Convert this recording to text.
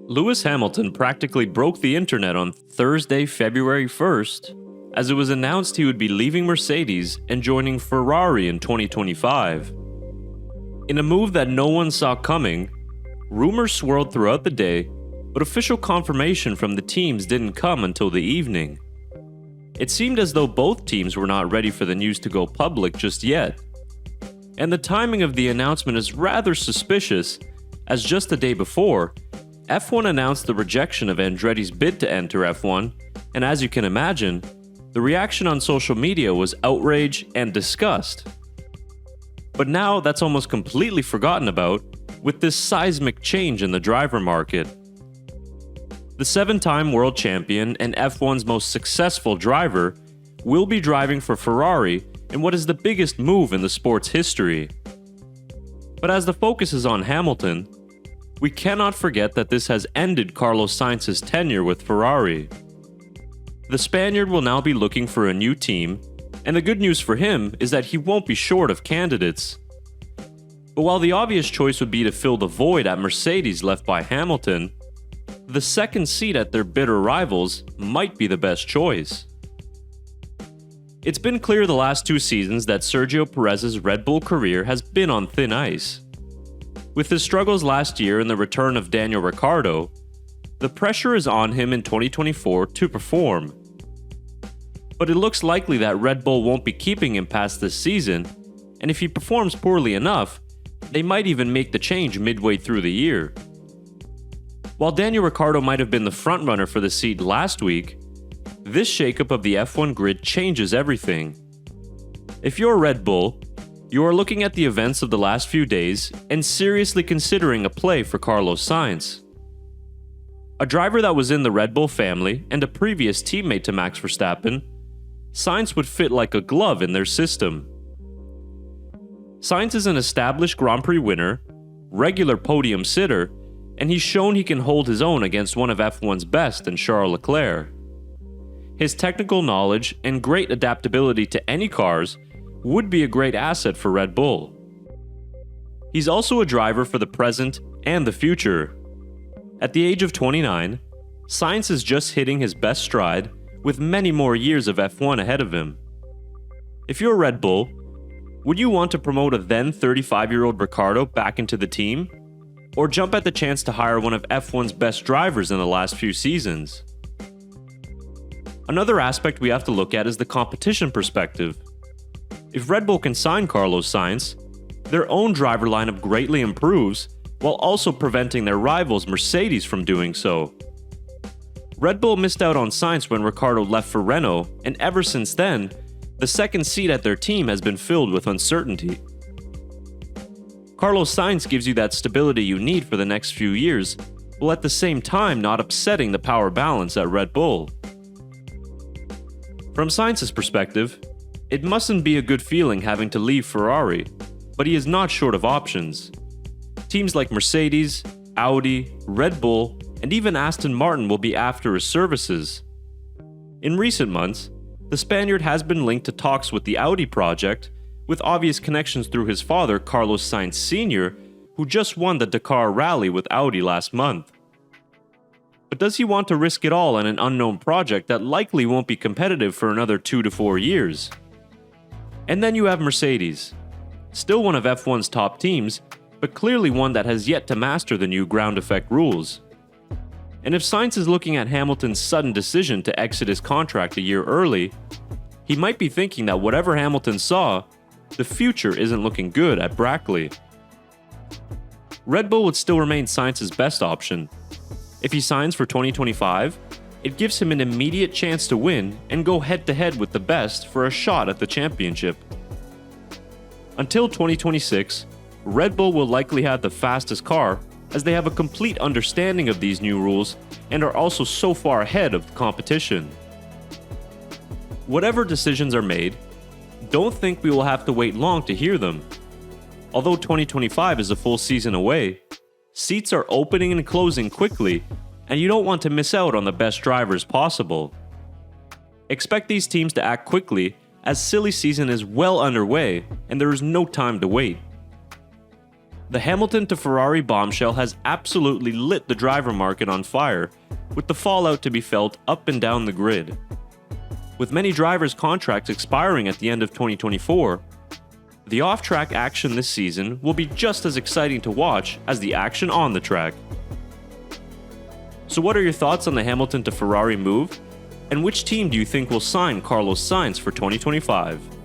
Lewis Hamilton practically broke the internet on Thursday, February 1st, as it was announced he would be leaving Mercedes and joining Ferrari in 2025. In a move that no one saw coming, rumors swirled throughout the day, but official confirmation from the teams didn't come until the evening. It seemed as though both teams were not ready for the news to go public just yet. And the timing of the announcement is rather suspicious, as just the day before, F1 announced the rejection of Andretti's bid to enter F1, and as you can imagine, the reaction on social media was outrage and disgust. But now that's almost completely forgotten about with this seismic change in the driver market. The 7-time world champion and F1's most successful driver will be driving for Ferrari in what is the biggest move in the sport's history. But as the focus is on Hamilton, we cannot forget that this has ended Carlos Sainz's tenure with Ferrari. The Spaniard will now be looking for a new team, and the good news for him is that he won't be short of candidates. But while the obvious choice would be to fill the void at Mercedes left by Hamilton, the second seat at their bitter rivals might be the best choice. It's been clear the last 2 seasons that Sergio Perez's Red Bull career has been on thin ice. With his struggles last year and the return of Daniel Ricciardo, the pressure is on him in 2024 to perform. But it looks likely that Red Bull won't be keeping him past this season, and if he performs poorly enough, they might even make the change midway through the year. While Daniel Ricciardo might have been the frontrunner for the seat last week, this shakeup of the F1 grid changes everything. If you're Red Bull, you are looking at the events of the last few days and seriously considering a play for Carlos Sainz. A driver that was in the Red Bull family and a previous teammate to Max Verstappen, Sainz would fit like a glove in their system. Sainz is an established Grand Prix winner, regular podium sitter, and he's shown he can hold his own against one of F1's best in Charles Leclerc. His technical knowledge and great adaptability to any cars would be a great asset for Red Bull. He's also a driver for the present and the future. At the age of 29, Sainz is just hitting his best stride with many more years of F1 ahead of him. If you're Red Bull, would you want to promote a then 35-year-old Ricciardo back into the team? Or jump at the chance to hire one of F1's best drivers in the last few seasons? Another aspect we have to look at is the competition perspective. If Red Bull can sign Carlos Sainz, their own driver lineup greatly improves while also preventing their rivals Mercedes from doing so. Red Bull missed out on Sainz when Ricciardo left for Renault, and ever since then, the second seat at their team has been filled with uncertainty. Carlos Sainz gives you that stability you need for the next few years, while at the same time not upsetting the power balance at Red Bull. From Sainz's perspective, it mustn't be a good feeling having to leave Ferrari, but he is not short of options. Teams like Mercedes, Audi, Red Bull, and even Aston Martin will be after his services. In recent months, the Spaniard has been linked to talks with the Audi project, with obvious connections through his father, Carlos Sainz Sr., who just won the Dakar Rally with Audi last month. But does he want to risk it all on an unknown project that likely won't be competitive for another 2 to 4 years? And then you have Mercedes, still one of F1's top teams, but clearly one that has yet to master the new ground effect rules. And if Sainz is looking at Hamilton's sudden decision to exit his contract a year early, he might be thinking that whatever Hamilton saw, the future isn't looking good at Brackley. Red Bull would still remain Sainz's best option. If he signs for 2025, it gives him an immediate chance to win and go head-to-head with the best for a shot at the championship. Until 2026, Red Bull will likely have the fastest car, as they have a complete understanding of these new rules and are also so far ahead of the competition. Whatever decisions are made, don't think we will have to wait long to hear them. Although 2025 is a full season away, seats are opening and closing quickly, and you don't want to miss out on the best drivers possible. Expect these teams to act quickly, as silly season is well underway and there is no time to wait. The Hamilton to Ferrari bombshell has absolutely lit the driver market on fire, with the fallout to be felt up and down the grid. With many drivers' contracts expiring at the end of 2024, the off-track action this season will be just as exciting to watch as the action on the track. So what are your thoughts on the Hamilton to Ferrari move? And which team do you think will sign Carlos Sainz for 2025?